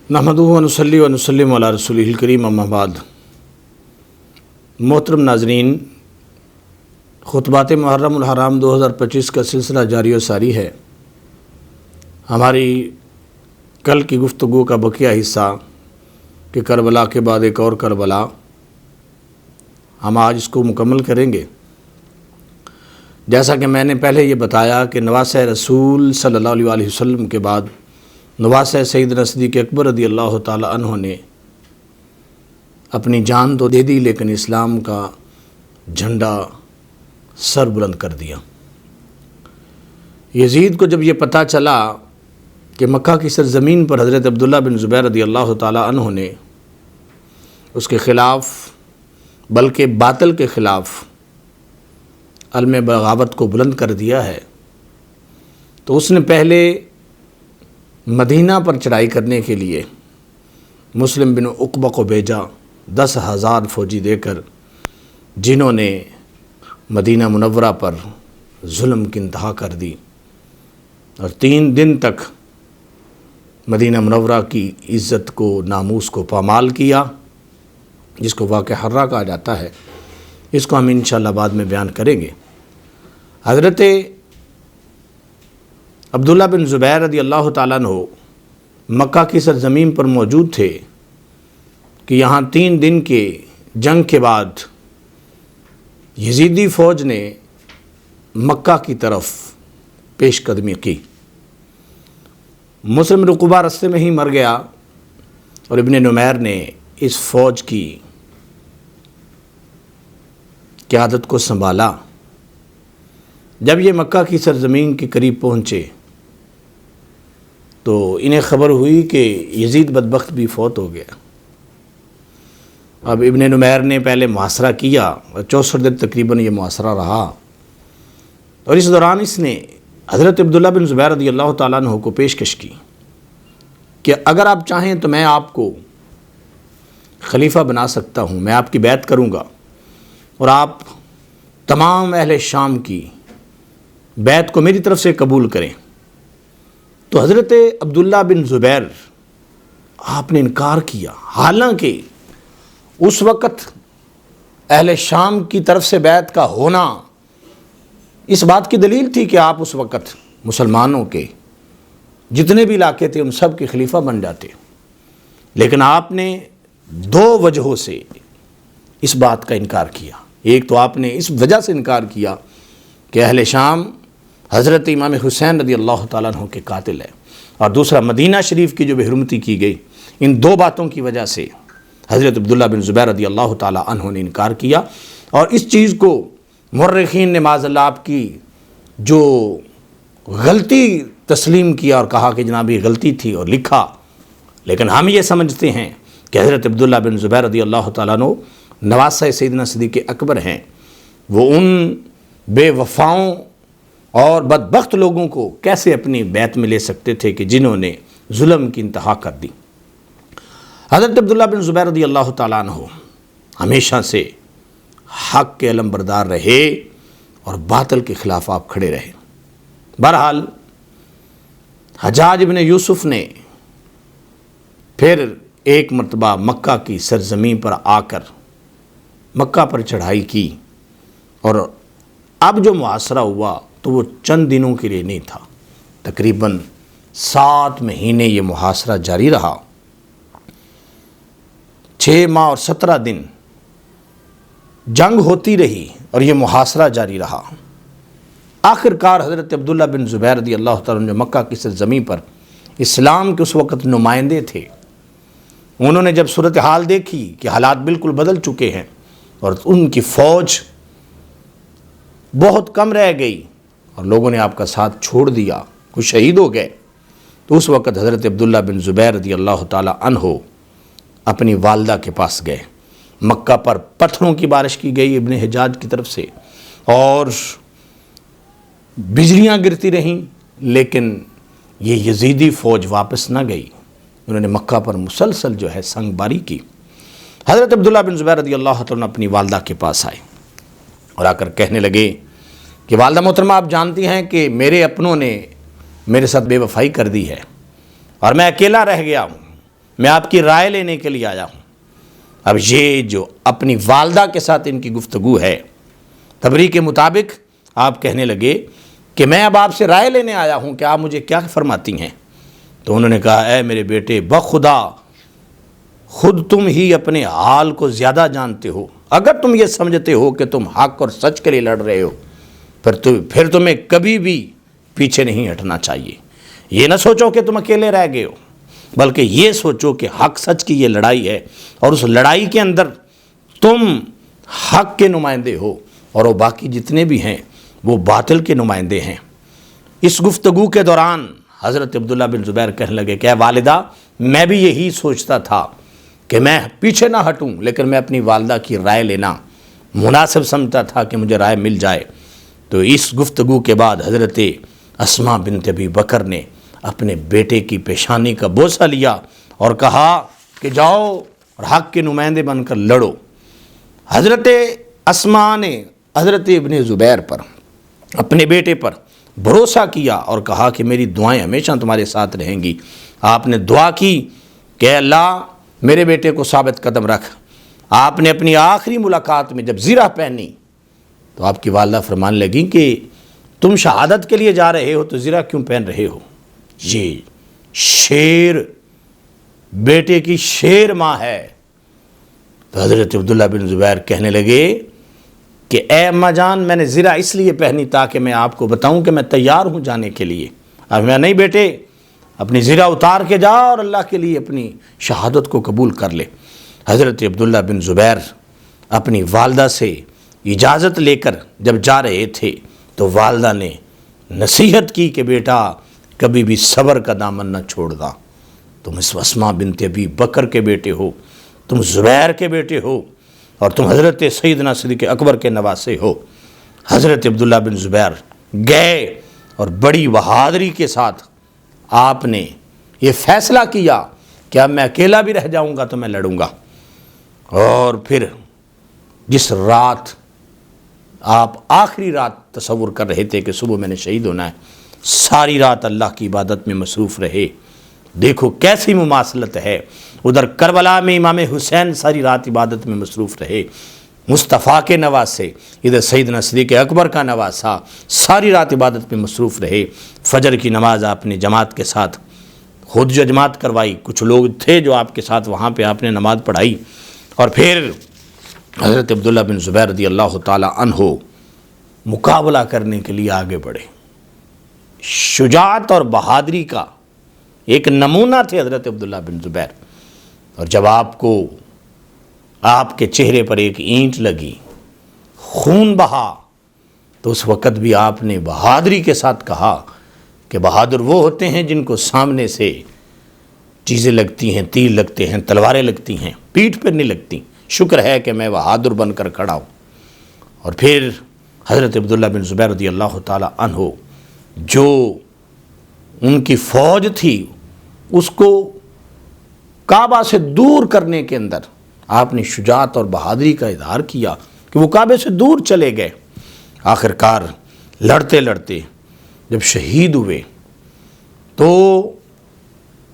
نحمدہ و نصلی و نسلم علی رسولہ الکریم اما بعد۔ محترم ناظرین، خطبات محرم الحرام 2025 کا سلسلہ جاری و ساری ہے۔ ہماری کل کی گفتگو کا بقیہ حصہ کہ کربلا کے بعد ایک اور کربلا، ہم آج اس کو مکمل کریں گے۔ جیسا کہ میں نے پہلے یہ بتایا کہ نواسہ رسول صلی اللہ علیہ وسلم کے بعد نواسہ سیدنا صدیق اکبر رضی اللہ تعالی عنہ نے اپنی جان تو دے دی، لیکن اسلام کا جھنڈا سر بلند کر دیا۔ یزید کو جب یہ پتہ چلا کہ مکہ کی سرزمین پر حضرت عبداللہ بن زبیر رضی اللہ تعالی عنہ نے اس کے خلاف، بلکہ باطل کے خلاف علم بغاوت کو بلند کر دیا ہے، تو اس نے پہلے مدینہ پر چڑھائی کرنے کے لیے مسلم بن عقبہ کو بھیجا، 10,000 فوجی دے کر، جنہوں نے مدینہ منورہ پر ظلم کی انتہا کر دی اور 3 دن تک مدینہ منورہ کی عزت کو، ناموس کو پامال کیا، جس کو واقعہ حرہ کہا جاتا ہے۔ اس کو ہم انشاءاللہ بعد میں بیان کریں گے۔ حضرت عبداللہ بن زبیر رضی اللہ تعالیٰ عنہ مکہ کی سرزمین پر موجود تھے کہ یہاں 3 دن کے جنگ کے بعد یزیدی فوج نے مکہ کی طرف پیش قدمی کی۔ مسلم بن عقبہ رستے میں ہی مر گیا اور ابن نمیر نے اس فوج کی قیادت کو سنبھالا۔ جب یہ مکہ کی سرزمین کے قریب پہنچے تو انہیں خبر ہوئی کہ یزید بدبخت بھی فوت ہو گیا۔ اب ابن نمیر نے پہلے محاصرہ کیا اور 64 دن تقریباً یہ محاصرہ رہا، اور اس دوران اس نے حضرت عبداللہ بن زبیر رضی اللہ تعالیٰ عنہ کو پیشکش کی کہ اگر آپ چاہیں تو میں آپ کو خلیفہ بنا سکتا ہوں، میں آپ کی بیعت کروں گا اور آپ تمام اہل شام کی بیعت کو میری طرف سے قبول کریں۔ تو حضرت عبداللہ بن زبیر آپ نے انکار کیا، حالانکہ اس وقت اہل شام کی طرف سے بیعت کا ہونا اس بات کی دلیل تھی کہ آپ اس وقت مسلمانوں کے جتنے بھی علاقے تھے ان سب کے خلیفہ بن جاتے، لیکن آپ نے 2 وجہوں سے اس بات کا انکار کیا۔ ایک تو آپ نے اس وجہ سے انکار کیا کہ اہل شام حضرت امام حسین رضی اللہ تعالیٰ عنہ کے قاتل ہے، اور دوسرا مدینہ شریف کی جو بے حرمتی کی گئی، ان 2 باتوں کی وجہ سے حضرت عبداللہ بن زبیر رضی اللہ تعالیٰ عنہ نے انکار کیا، اور اس چیز کو مورخین نے معاذ اللہ آپ کی جو غلطی تسلیم کیا اور کہا کہ جناب یہ غلطی تھی اور لکھا، لیکن ہم یہ سمجھتے ہیں کہ حضرت عبداللہ بن زبیر رضی اللہ تعالیٰ عنہ نواسہ سیدنا صدیق اکبر ہیں۔ وہ ان بے وفاؤں اور بدبخت لوگوں کو کیسے اپنی بیعت میں لے سکتے تھے کہ جنہوں نے ظلم کی انتہا کر دی۔ حضرت عبداللہ بن زبیر رضی اللہ تعالیٰ عنہ ہمیشہ سے حق کے علمبردار رہے اور باطل کے خلاف آپ کھڑے رہے۔ بہرحال حجاج بن یوسف نے پھر ایک مرتبہ مکہ کی سرزمین پر آ کر مکہ پر چڑھائی کی، اور اب جو محاصرہ ہوا تو وہ چند دنوں کے لیے نہیں تھا، تقریباً 7 مہینے یہ محاصرہ جاری رہا۔ 6 ماہ اور 17 دن جنگ ہوتی رہی اور یہ محاصرہ جاری رہا۔ آخر کار حضرت عبداللہ بن زبیر رضی اللہ تعالیٰ عنہ جو مکہ کی سرزمین پر اسلام کے اس وقت نمائندے تھے، انہوں نے جب صورتحال دیکھی کہ حالات بالکل بدل چکے ہیں اور ان کی فوج بہت کم رہ گئی اور لوگوں نے آپ کا ساتھ چھوڑ دیا، کچھ شہید ہو گئے، تو اس وقت حضرت عبداللہ بن زبیر رضی اللہ تعالیٰ عنہ اپنی والدہ کے پاس گئے۔ مکہ پر پتھروں کی بارش کی گئی ابن حجاج کی طرف سے اور بجلیاں گرتی رہیں، لیکن یہ یزیدی فوج واپس نہ گئی، انہوں نے مکہ پر مسلسل جو ہے سنگ باری کی۔ حضرت عبداللہ بن زبیر رضی اللہ تعالیٰ عنہ اپنی والدہ کے پاس آئے اور آ کر کہنے لگے کہ والدہ محترمہ، آپ جانتی ہیں کہ میرے اپنوں نے میرے ساتھ بے وفائی کر دی ہے اور میں اکیلا رہ گیا ہوں، میں آپ کی رائے لینے کے لیے آیا ہوں۔ اب یہ جو اپنی والدہ کے ساتھ ان کی گفتگو ہے، تبری کے مطابق آپ کہنے لگے کہ میں اب آپ سے رائے لینے آیا ہوں کہ آپ مجھے کیا فرماتی ہیں؟ تو انہوں نے کہا اے میرے بیٹے، بخدا خود تم ہی اپنے حال کو زیادہ جانتے ہو۔ اگر تم یہ سمجھتے ہو کہ تم حق اور سچ کے لیے لڑ رہے ہو پھر تمہیں کبھی بھی پیچھے نہیں ہٹنا چاہیے۔ یہ نہ سوچو کہ تم اکیلے رہ گئے ہو، بلکہ یہ سوچو کہ حق سچ کی یہ لڑائی ہے، اور اس لڑائی کے اندر تم حق کے نمائندے ہو اور وہ باقی جتنے بھی ہیں وہ باطل کے نمائندے ہیں۔ اس گفتگو کے دوران حضرت عبداللہ بن زبیر کہنے لگے کہ اے والدہ، میں بھی یہی سوچتا تھا کہ میں پیچھے نہ ہٹوں، لیکن میں اپنی والدہ کی رائے لینا مناسب سمجھتا تھا کہ مجھے رائے مل جائے۔ تو اس گفتگو کے بعد حضرت اسماء بنت ابی بکر نے اپنے بیٹے کی پیشانی کا بوسہ لیا اور کہا کہ جاؤ اور حق کے نمائندے بن کر لڑو۔ حضرت اسماء نے حضرت ابن زبیر پر، اپنے بیٹے پر بھروسہ کیا اور کہا کہ میری دعائیں ہمیشہ تمہارے ساتھ رہیں گی۔ آپ نے دعا کی کہ اللہ میرے بیٹے کو ثابت قدم رکھ۔ آپ نے اپنی آخری ملاقات میں جب زرہ پہنی تو آپ کی والدہ فرمانے لگیں کہ تم شہادت کے لیے جا رہے ہو تو زرہ کیوں پہن رہے ہو؟ یہ شیر بیٹے کی شیر ماں ہے۔ تو حضرت عبداللہ بن زبیر کہنے لگے کہ اے اماں جان، میں نے زرہ اس لیے پہنی تاکہ میں آپ کو بتاؤں کہ میں تیار ہوں جانے کے لیے۔ اب میں نہیں بیٹے، اپنی زرہ اتار کے جا اور اللہ کے لیے اپنی شہادت کو قبول کر لے۔ حضرت عبداللہ بن زبیر اپنی والدہ سے اجازت لے کر جب جا رہے تھے تو والدہ نے نصیحت کی کہ بیٹا کبھی بھی صبر کا دامن نہ چھوڑنا، تم اس اسماء بنت ابی بکر کے بیٹے ہو، تم زبیر کے بیٹے ہو، اور تم حضرت سیدنا صدیق اکبر کے نواسے ہو۔ حضرت عبداللہ بن زبیر گئے اور بڑی بہادری کے ساتھ آپ نے یہ فیصلہ کیا کہ اب میں اکیلا بھی رہ جاؤں گا تو میں لڑوں گا۔ اور پھر جس رات آپ آخری رات تصور کر رہے تھے کہ صبح میں نے شہید ہونا ہے، ساری رات اللہ کی عبادت میں مصروف رہے۔ دیکھو کیسی مماثلت ہے، ادھر کربلا میں امام حسین ساری رات عبادت میں مصروف رہے، مصطفیٰ کے نواسے، ادھر سیدنا صدیق اکبر کا نواسا ساری رات عبادت میں مصروف رہے۔ فجر کی نماز آپ نے جماعت کے ساتھ خود جو جماعت کروائی، کچھ لوگ تھے جو آپ کے ساتھ وہاں پہ آپ نے نماز پڑھائی، اور پھر حضرت عبداللہ بن زبیر رضی اللہ تعالی عنہ مقابلہ کرنے کے لیے آگے بڑھے۔ شجاعت اور بہادری کا ایک نمونہ تھے حضرت عبداللہ بن زبیر، اور جب آپ کو آپ کے چہرے پر ایک اینٹ لگی، خون بہا، تو اس وقت بھی آپ نے بہادری کے ساتھ کہا کہ بہادر وہ ہوتے ہیں جن کو سامنے سے چیزیں لگتی ہیں، تیر لگتے ہیں، تلواریں لگتی ہیں، پیٹھ پر نہیں لگتی۔ شکر ہے کہ میں بہادر بن کر کھڑا ہوں۔ اور پھر حضرت عبداللہ بن زبیر رضی اللہ تعالی عنہ، جو ان کی فوج تھی اس کو کعبہ سے دور کرنے کے اندر آپ نے شجاعت اور بہادری کا اظہار کیا کہ وہ کعبے سے دور چلے گئے۔ آخرکار لڑتے لڑتے جب شہید ہوئے تو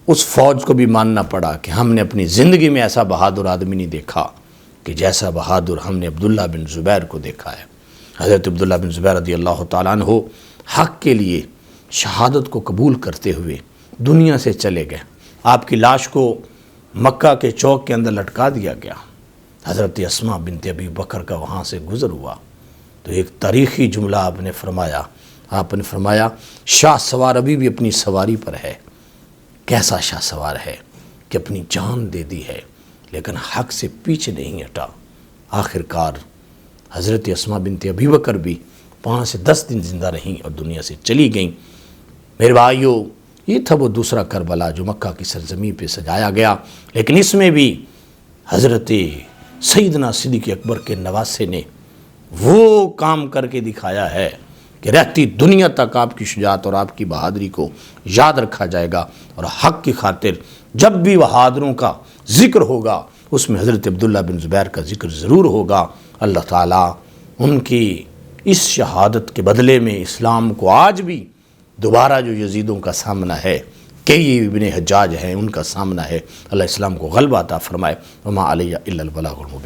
اس فوج کو بھی ماننا پڑا کہ ہم نے اپنی زندگی میں ایسا بہادر آدمی نہیں دیکھا کہ جیسا بہادر ہم نے عبداللہ بن زبیر کو دیکھا ہے۔ حضرت عبداللہ بن زبیر رضی اللہ تعالیٰ عنہ حق کے لیے شہادت کو قبول کرتے ہوئے دنیا سے چلے گئے۔ آپ کی لاش کو مکہ کے چوک کے اندر لٹکا دیا گیا۔ حضرت اسماء بنت ابی بکر کا وہاں سے گزر ہوا تو ایک تاریخی جملہ آپ نے فرمایا شاہ سوار ابھی بھی اپنی سواری پر ہے۔ کیسا شاہ سوار ہے کہ اپنی جان دے دی ہے لیکن حق سے پیچھے نہیں ہٹا۔ آخرکار حضرت اسماء بنت ابی بکر بھی 5 سے 10 دن زندہ رہیں اور دنیا سے چلی گئیں۔ میرے بھائیو، یہ تھا وہ دوسرا کربلا جو مکہ کی سرزمین پہ سجایا گیا، لیکن اس میں بھی حضرت سیدنا صدیق اکبر کے نواسے نے وہ کام کر کے دکھایا ہے کہ رہتی دنیا تک آپ کی شجاعت اور آپ کی بہادری کو یاد رکھا جائے گا، اور حق کی خاطر جب بھی بہادروں کا ذکر ہوگا اس میں حضرت عبداللہ بن زبیر کا ذکر ضرور ہوگا۔ اللہ تعالیٰ ان کی اس شہادت کے بدلے میں اسلام کو آج بھی دوبارہ جو یزیدوں کا سامنا ہے کہ یہ ابن حجاج ہیں، ان کا سامنا ہے۔ اللہ اسلام کو غلبہ عطا فرمائے۔ وما علیہ الا البلاغ المبین۔